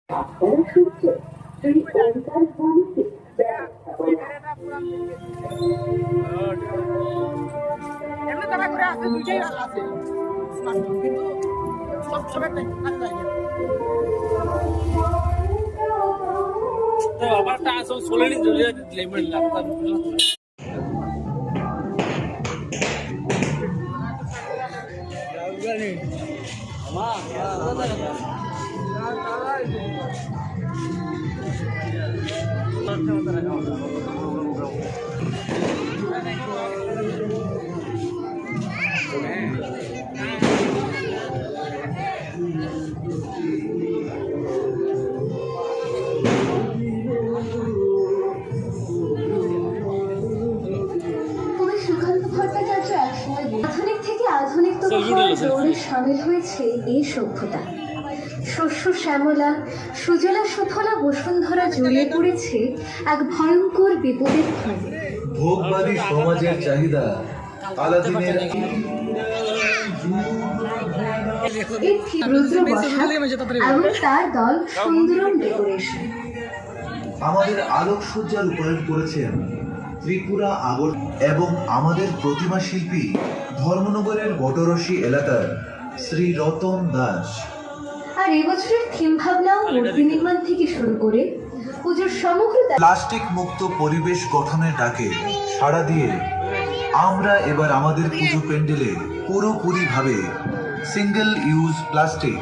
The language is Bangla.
আপনারা শুনছেন শ্রী ওঙ্কার ভৌমিক ব্যবস্থাপনা। এমনি তারা করে আছে দুইটাই আছে স্মার্টফোন কিন্তু সব সবাই থাকতে যায় তো আবার তা আসো সোলেনি জলিয়া লেমন লাগতা আধুনিক থেকে আধুনিকতম হওয়ার দৌড়ে সামিল হয়েছে এই সভ্যতা। শস্য শ্যামলা সুজলা সুফলা বসুন্ধরা জড়িয়ে পড়েছে এক ভয়ঙ্কর বিপদের ফাঁদে। ভোগবাদী সমাজের চাহিদা আলাদিনের এর তীব্রদ্র বসাক এবং তার দল সুন্দরম ডেকোরেশন। আমাদের আলোকসজ্জা রূপায়ণ করেছেন ত্রিপুরা আগর এবং আমাদের প্রতিমা শিল্পী ধর্মনগরের বটরসি এলাকার শ্রী রতন দাস। আর এবছরের থিম ভাবনাও মূর্তি নির্মাণ থেকে শুরু করে পুজোর সমগ্র প্লাস্টিক মুক্ত পরিবেশ গঠনের ডাকে সাড়া দিয়ে আমরা এবার আমাদের পুজো প্যান্ডেলে পুরোপুরিভাবে সিঙ্গেল ইউজ প্লাস্টিক